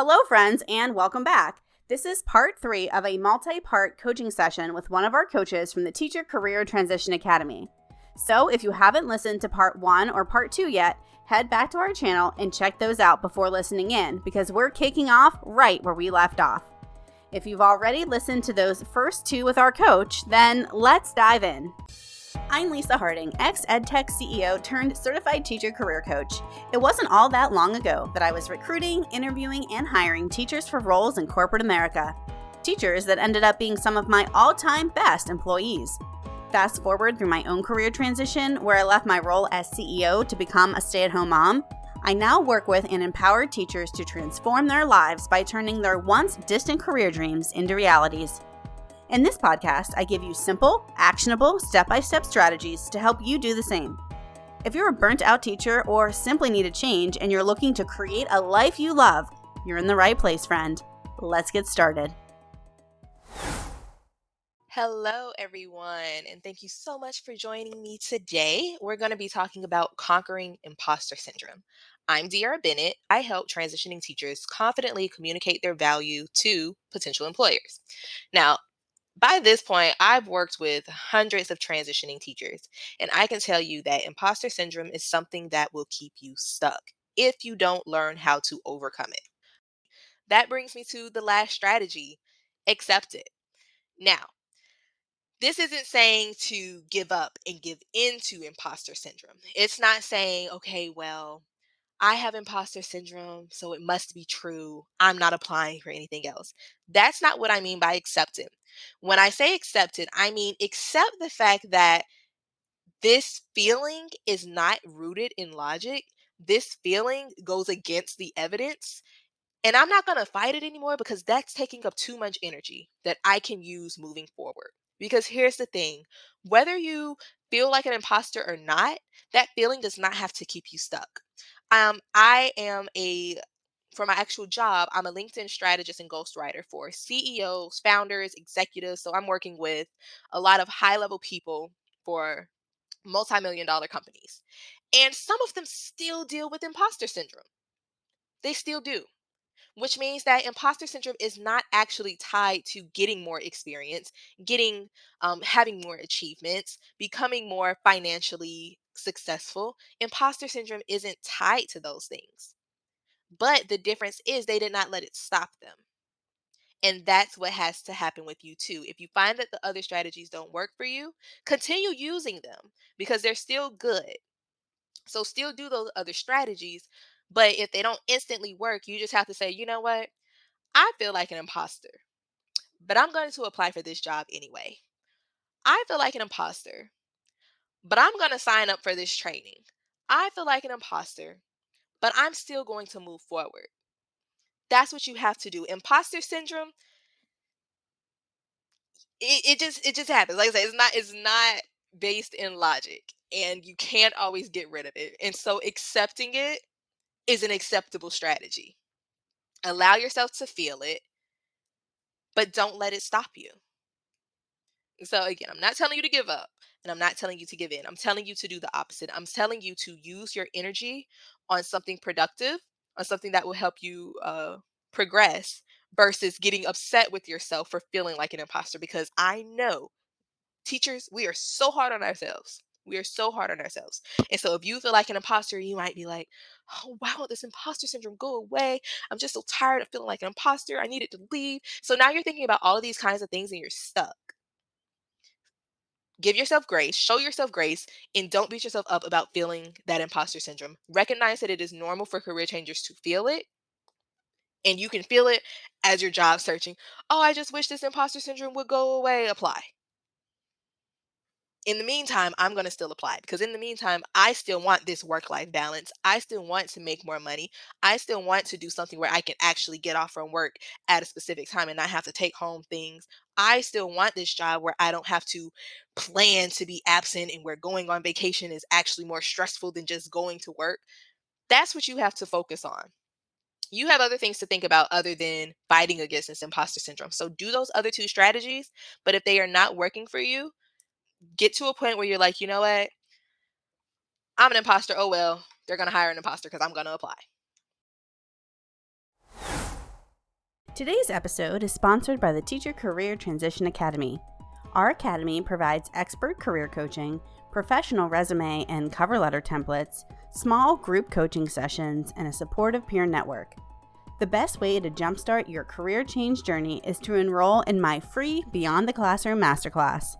Hello, friends, and welcome back. This is part 3 of a multi-part coaching session with one of our coaches from the Teacher Career Transition Academy. So if you haven't listened to part 1 or part 2 yet, head back to our channel and check those out before listening in, because we're kicking off right where we left off. If you've already listened to those first 2 with our coach, then let's dive in. I'm Lisa Harding, ex-EdTech CEO turned certified teacher career coach. It wasn't all that long ago that I was recruiting, interviewing, and hiring teachers for roles in corporate America. Teachers that ended up being some of my all-time best employees. Fast forward through my own career transition, where I left my role as CEO to become a stay-at-home mom, I now work with and empower teachers to transform their lives by turning their once distant career dreams into realities. In this podcast, I give you simple, actionable, step-by-step strategies to help you do the same. If you're a burnt-out teacher or simply need a change and you're looking to create a life you love, you're in the right place, friend. Let's get started. Hello, everyone, and thank you so much for joining me today. We're going to be talking about conquering imposter syndrome. I'm Deiera Bennett. I help transitioning teachers confidently communicate their value to potential employers. Now, by this point, I've worked with hundreds of transitioning teachers, and I can tell you that imposter syndrome is something that will keep you stuck if you don't learn how to overcome it. That brings me to the last strategy: accept it. Now, this isn't saying to give up and give into imposter syndrome. It's not saying, okay, well, I have imposter syndrome, so it must be true. I'm not applying for anything else. That's not what I mean by accepting. When I say accept it, I mean accept the fact that this feeling is not rooted in logic. This feeling goes against the evidence. And I'm not going to fight it anymore because that's taking up too much energy that I can use moving forward. Because here's the thing: whether you feel like an imposter or not, that feeling does not have to keep you stuck. I am for my actual job, I'm a LinkedIn strategist and ghostwriter for CEOs, founders, executives. So I'm working with a lot of high level people for multi-million dollar companies. And some of them still deal with imposter syndrome. They still do, which means that imposter syndrome is not actually tied to getting more experience, having more achievements, becoming more financially successful. Imposter syndrome isn't tied to those things. But the difference is they did not let it stop them. And that's what has to happen with you too. If you find that the other strategies don't work for you, continue using them because they're still good. So still do those other strategies. But if they don't instantly work, you just have to say, you know what? I feel like an imposter, but I'm going to apply for this job anyway. I feel like an imposter, but I'm going to sign up for this training. I feel like an imposter, but I'm still going to move forward. That's what you have to do. Imposter syndrome, it just happens. Like I say, it's not based in logic, and you can't always get rid of it. And so accepting it is an acceptable strategy. Allow yourself to feel it, but don't let it stop you. So again, I'm not telling you to give up, and I'm not telling you to give in. I'm telling you to do the opposite. I'm telling you to use your energy on something productive, on something that will help you progress, versus getting upset with yourself for feeling like an imposter. Because I know teachers, we are so hard on ourselves. We are so hard on ourselves. And so if you feel like an imposter, you might be like, oh, why won't this imposter syndrome go away? I'm just so tired of feeling like an imposter. I need it to leave. So now you're thinking about all of these kinds of things and you're stuck. Give yourself grace, show yourself grace, and don't beat yourself up about feeling that imposter syndrome. Recognize that it is normal for career changers to feel it, and you can feel it as your job searching. Oh, I just wish this imposter syndrome would go away. Apply. In the meantime, I'm going to still apply because in the meantime, I still want this work life balance. I still want to make more money. I still want to do something where I can actually get off from work at a specific time and not have to take home things. I still want this job where I don't have to plan to be absent and where going on vacation is actually more stressful than just going to work. That's what you have to focus on. You have other things to think about other than fighting against this imposter syndrome. So do those other 2 strategies. But if they are not working for you, get to a point where you're like, you know what? I'm an imposter. Oh, well, they're going to hire an imposter because I'm going to apply. Today's episode is sponsored by the Teacher Career Transition Academy. Our academy provides expert career coaching, professional resume and cover letter templates, small group coaching sessions, and a supportive peer network. The best way to jumpstart your career change journey is to enroll in my free Beyond the Classroom Masterclass.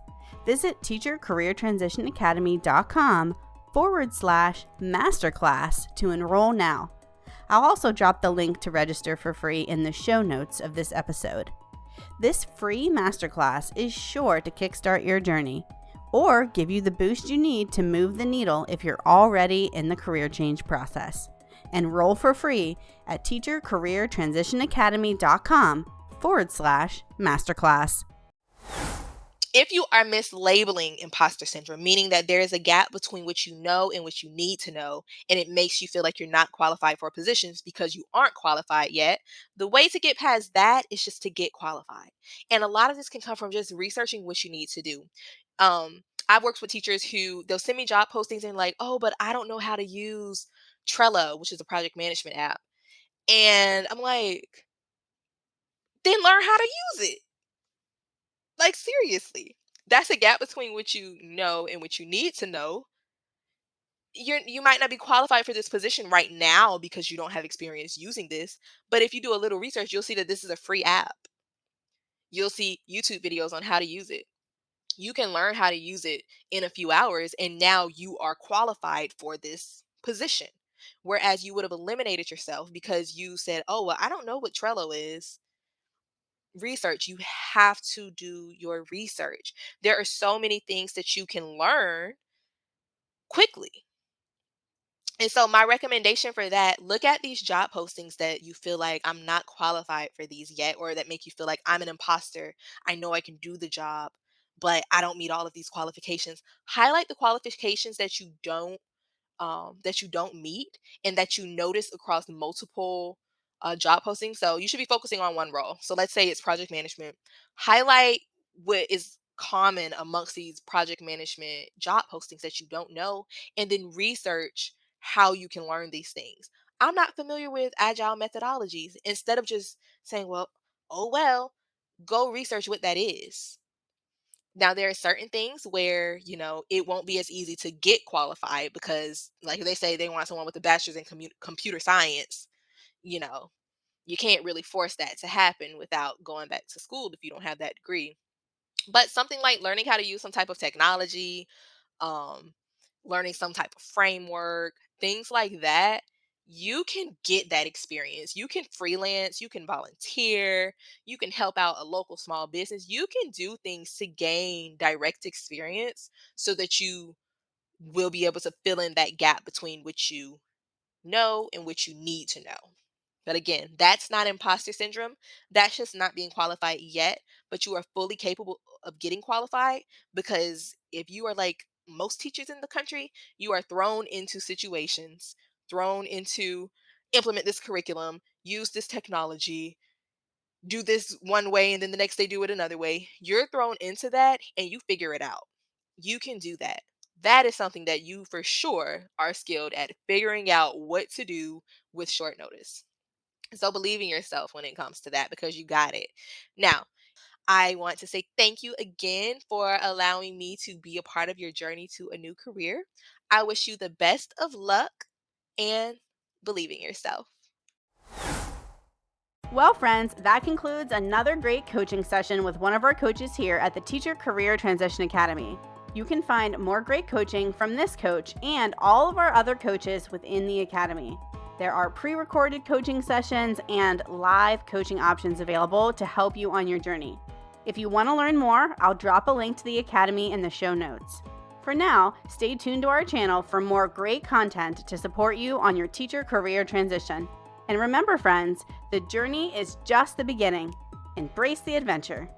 Visit teachercareertransitionacademy.com/masterclass to enroll now. I'll also drop the link to register for free in the show notes of this episode. This free masterclass is sure to kickstart your journey or give you the boost you need to move the needle if you're already in the career change process. Enroll for free at teachercareertransitionacademy.com/masterclass. If you are mislabeling imposter syndrome, meaning that there is a gap between what you know and what you need to know, and it makes you feel like you're not qualified for positions because you aren't qualified yet, the way to get past that is just to get qualified. And a lot of this can come from just researching what you need to do. I've worked with teachers who they'll send me job postings and like, oh, but I don't know how to use Trello, which is a project management app. And I'm like, then learn how to use it. Like, seriously. That's a gap between what you know and what you need to know. You might not be qualified for this position right now because you don't have experience using this, but if you do a little research, you'll see that this is a free app. You'll see YouTube videos on how to use it. You can learn how to use it in a few hours, and now you are qualified for this position. Whereas you would have eliminated yourself because you said, "Oh, well, I don't know what Trello is." Research. You have to do your research. There are so many things that you can learn quickly. And so my recommendation for that, look at these job postings that you feel like I'm not qualified for these yet, or that make you feel like I'm an imposter. I know I can do the job, but I don't meet all of these qualifications. Highlight the qualifications that you don't meet and that you notice across multiple job postings. So you should be focusing on one role. So let's say it's project management. Highlight what is common amongst these project management job postings that you don't know, and then research how you can learn these things. I'm not familiar with agile methodologies. Instead of just saying, well, oh, well, go research what that is. Now, there are certain things where, it won't be as easy to get qualified because, like they say, they want someone with a bachelor's in computer science. You know, you can't really force that to happen without going back to school if you don't have that degree. But something like learning how to use some type of technology, um, learning some type of framework, things like that, you can get that experience. You can freelance, you can volunteer, you can help out a local small business. You can do things to gain direct experience so that you will be able to fill in that gap between what you know and what you need to know. But again, that's not imposter syndrome. That's just not being qualified yet, but you are fully capable of getting qualified because if you are like most teachers in the country, you are thrown into situations, thrown into implement this curriculum, use this technology, do this one way, and then the next day do it another way. You're thrown into that and you figure it out. You can do that. That is something that you for sure are skilled at figuring out what to do with short notice. So believe in yourself when it comes to that because you got it. Now, I want to say thank you again for allowing me to be a part of your journey to a new career. I wish you the best of luck and believe in yourself. Well, friends, that concludes another great coaching session with one of our coaches here at the Teacher Career Transition Academy. You can find more great coaching from this coach and all of our other coaches within the academy. There are pre-recorded coaching sessions and live coaching options available to help you on your journey. If you want to learn more, I'll drop a link to the academy in the show notes. For now, stay tuned to our channel for more great content to support you on your teacher career transition. And remember, friends, the journey is just the beginning. Embrace the adventure.